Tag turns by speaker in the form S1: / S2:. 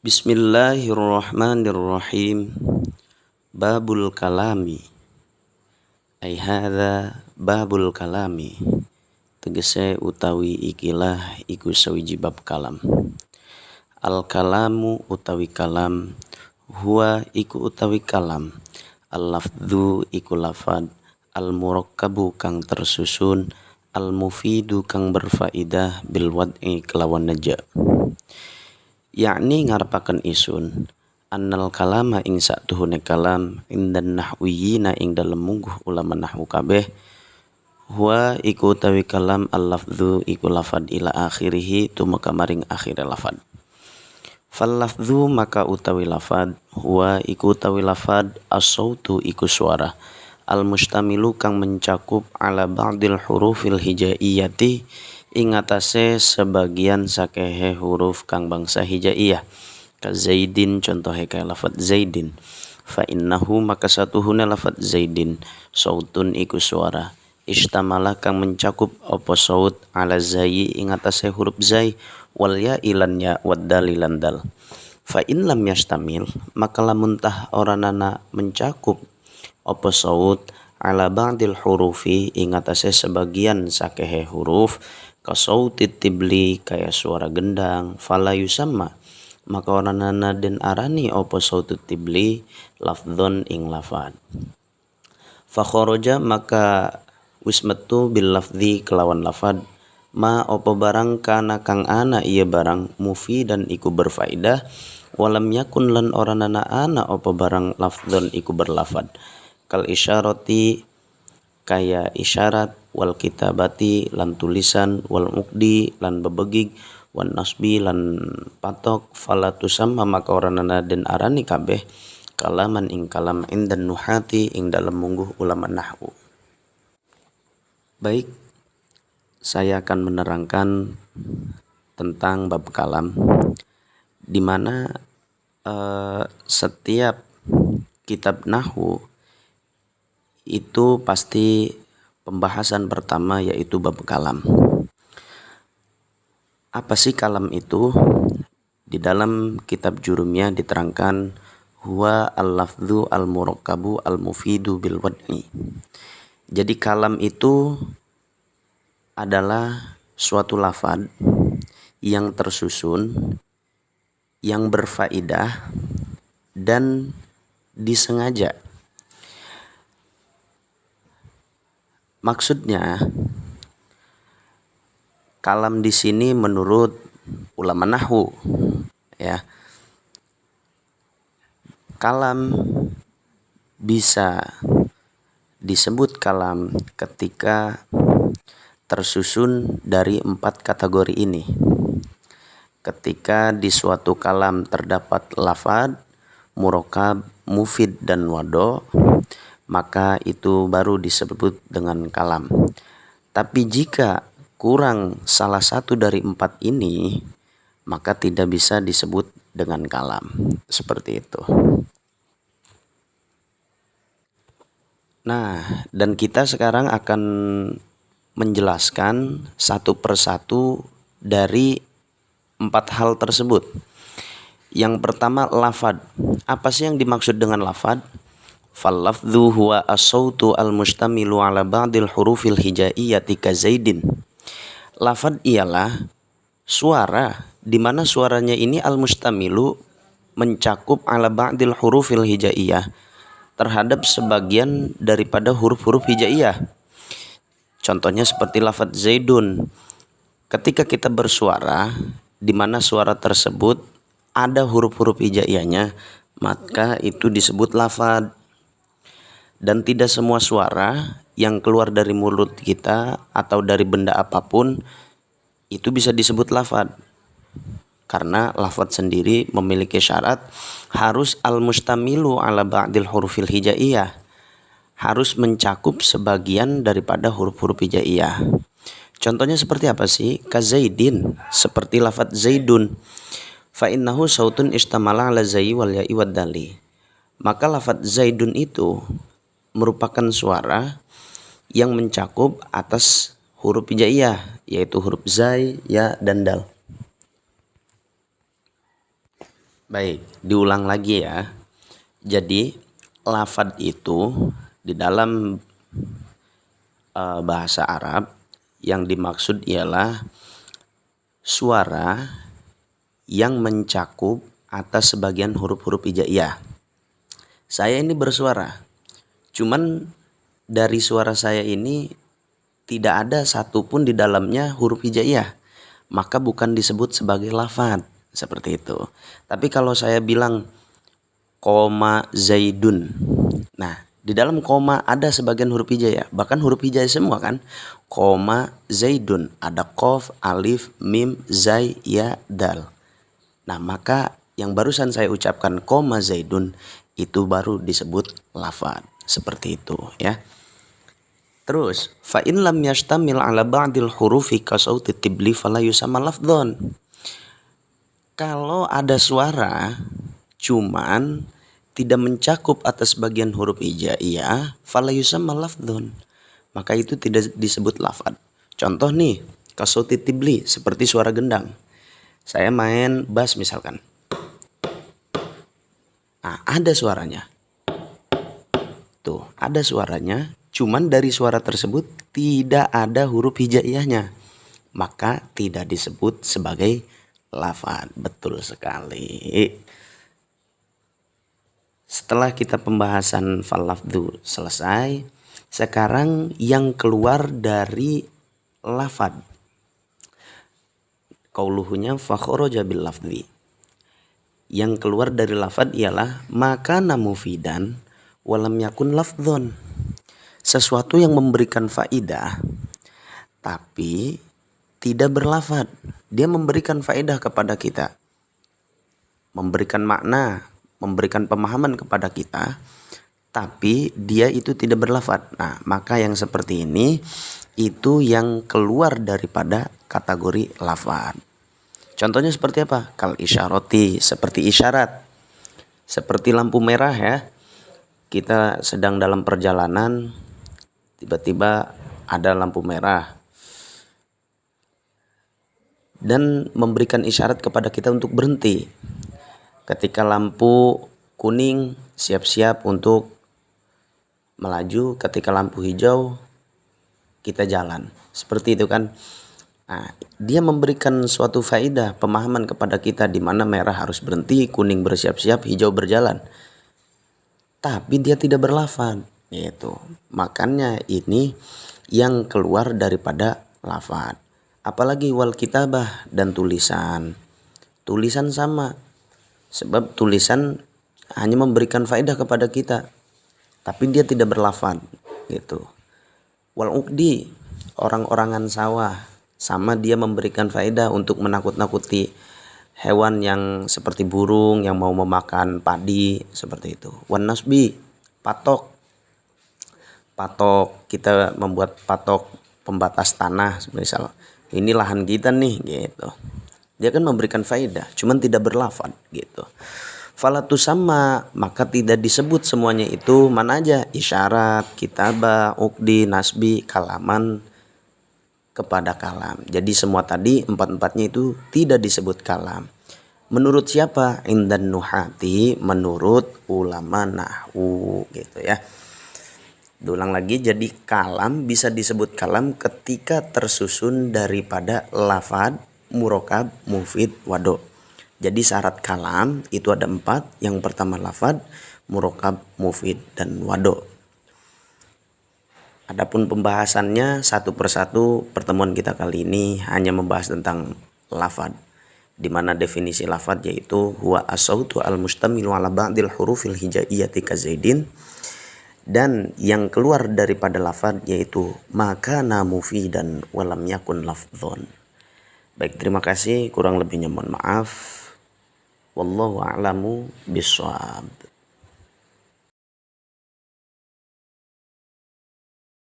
S1: Bismillahirrahmanirrahim. Babul kalami. Ai hadza babul kalami. Tegese utawi ikilah iku sawiji bab kalam. Al kalamu utawi kalam, huwa iku utawi kalam. Al lafdhu iku lafad, al murakkabu kang tersusun, al mufidu kang berfaidah bil wad'i kelawan naja. Yakni ngarepaken isun annal kalama ing satuhune kalam indan nahwiyina ing dalem mungguh ulama nahwu kabeh huwa iku utawi kalam al lafdhu iku lafad ila akhirih tumeka maring akhire lafad. Fal lafdhu maka utawi lafad huwa iku utawi lafad as-sautu iku suara al mustamilu kang mencakup ala ba'dil hurufil hijaiyati ing atase sebagian sakehe huruf kang bangsa hijaiyah ka zaidin contohe kaya lafad zaidin fa innahu maka satuhuna lafad zaidin sautun iku suara istamala kang mencakup apa saut ala zai ing atase huruf zai wal ya ilan ya wad dalilan dal fa in lam yastamil maka lamun tah oranana mencakup apa saut ala ba'dil hurufi ing atase sebagian sakehe huruf kasautit tibli kaya suara gendang fala yusamma maka oranana den arani apa sautut tibli lafdzon ing lafad. Fa kharaja maka wis metu bil lafdzi kelawan lafad ma apa barang kana kang ana ieu barang mufidan iku berfaedah walam yakun lan oranana ana apa barang lafdzon iku berlafad kal isyarati kaya isyarat wal kitabati lan tulisan wal mukdi lan bebegig wan nasbi lan patok falatu sama maka oranana den arani kabeh kalaman ing kalam indan nuhati ing dalam mungguh ulama nahwu. Baik, saya akan menerangkan tentang bab kalam di mana setiap kitab nahwu itu pasti pembahasan pertama yaitu bab kalam. Apa sih kalam itu? Di dalam kitab Jurumiyah diterangkan huwa al-lafdhu al-murakkabu al-mufidu bil wad'i. Jadi kalam itu adalah suatu lafad yang tersusun, yang berfaedah dan disengaja. Maksudnya kalam di sini menurut ulama nahwu ya. Kalam bisa disebut kalam ketika tersusun dari 4 kategori ini. Ketika di suatu kalam terdapat lafad, murakkab, mufid dan wado, maka itu baru disebut dengan kalam. Tapi jika kurang salah satu dari 4 ini, maka tidak bisa disebut dengan kalam. Seperti itu. Nah, dan kita sekarang akan menjelaskan satu persatu dari 4 hal tersebut. Yang pertama lafad. Apa sih yang dimaksud dengan lafad? Fal lafdhu huwa as-sautu al-mustamilu ala ba'dil hurufil hijaiyati ka zaidin. Lafad ialah suara di mana suaranya ini al-mustamilu mencakup ala ba'dil hurufil hijaiyah terhadap sebagian daripada huruf-huruf hijaiyah. Contohnya seperti lafad zaidun. Ketika kita bersuara di mana suara tersebut ada huruf-huruf hijaiyahnya, maka itu disebut lafad. Dan tidak semua suara yang keluar dari mulut kita atau dari benda apapun itu bisa disebut lafad. Karena lafad sendiri memiliki syarat harus al-mustamilu ala ba'dil hurufil hijaiyah. Harus mencakup sebagian daripada huruf-huruf hijaiyah. Contohnya seperti apa sih? Ka zaidin, seperti lafad zaidun. Fa innahu sautun istamala ala zai wal ya'i wad dali. Maka lafad zaidun itu merupakan suara yang mencakup atas huruf hijaiyah, yaitu huruf zai, ya, dan dal. Baik, diulang lagi ya. Jadi lafad itu di dalam bahasa Arab yang dimaksud ialah suara yang mencakup atas sebagian huruf-huruf hijaiyah. Saya ini bersuara, cuman dari suara saya ini tidak ada satupun di dalamnya huruf hijaiyah, maka bukan disebut sebagai lafad seperti itu. Tapi kalau saya bilang koma Zaidun, nah di dalam koma ada sebagian huruf hijaiyah, bahkan huruf hijaiyah semua kan. Koma Zaidun, ada qaf, alif, mim, zai, ya, dal. Nah maka yang barusan saya ucapkan koma Zaidun itu baru disebut lafad seperti itu ya. Terus fa in lam yashtamil ala ba'dil hurufi ka sauti tibli fala yusamma lafdhon. Kalau ada suara cuman tidak mencakup atas bagian huruf hijaiyah, fala yusamma lafdhon, maka itu tidak disebut lafad. Contoh nih, ka sauti tibli, seperti suara gendang. Saya main bass misalkan. Nah, ada suaranya. Tuh, ada suaranya, cuman dari suara tersebut tidak ada huruf hijaiyahnya, maka tidak disebut sebagai lafad. Betul sekali. Setelah kita pembahasan fal-lafdhu selesai, sekarang yang keluar dari lafad. Qauluhunya fa kharaja bil lafdhi. Yang keluar dari lafad ialah makana mufidan walam yakun lafdhon. Sesuatu yang memberikan faidah tapi tidak berlafad. Dia memberikan faedah kepada kita, memberikan makna, memberikan pemahaman kepada kita, tapi dia itu tidak berlafad. Nah maka yang seperti ini itu yang keluar daripada kategori lafad. Contohnya seperti apa? Kal isyarati, seperti isyarat, seperti lampu merah ya. Kita sedang dalam perjalanan, tiba-tiba ada lampu merah dan memberikan isyarat kepada kita untuk berhenti. Ketika lampu kuning, siap-siap untuk melaju. Ketika lampu hijau, kita jalan. Seperti itu kan. Nah, dia memberikan suatu faedah, pemahaman kepada kita di mana merah harus berhenti, kuning bersiap-siap, hijau berjalan. Tapi dia tidak berlafad, gitu. Makanya ini yang keluar daripada lafad. Apalagi wal kitabah, dan tulisan. Tulisan sama. Sebab tulisan hanya memberikan faedah kepada kita, tapi dia tidak berlafad, gitu. Wal uqdi, orang-orangan sawah, sama dia memberikan faedah untuk menakut-nakuti hewan yang seperti burung yang mau memakan padi, seperti itu. Wan nasbi, patok. Patok, kita membuat patok pembatas tanah, misal ini lahan kita nih, gitu. Dia kan memberikan faedah, cuman tidak berlafad, gitu. Falatu sama, maka tidak disebut semuanya itu mana aja, isyarat, kitabah, uqdi, nasbi, kalaman, kepada kalam. Jadi semua tadi empat-empatnya itu tidak disebut kalam. Menurut siapa? Indan nuhati, menurut ulama nahwu, gitu ya. Diulang lagi, jadi kalam bisa disebut kalam ketika tersusun daripada lafad, murokab, mufid, wado. Jadi syarat kalam itu ada 4. Yang pertama lafad, murokab, mufid, dan wado. Adapun pembahasannya satu persatu, pertemuan kita kali ini hanya membahas tentang lafad, di mana definisi lafad yaitu huwa as-sautu al-mustamilu ala ba'dil hurufil hijaiyati ka zaidin, dan yang keluar daripada lafad yaitu makana mufidan walam yakun lafdhon. Baik, terima kasih, kurang lebihnya mohon maaf. Wallahu a'lamu bishawab.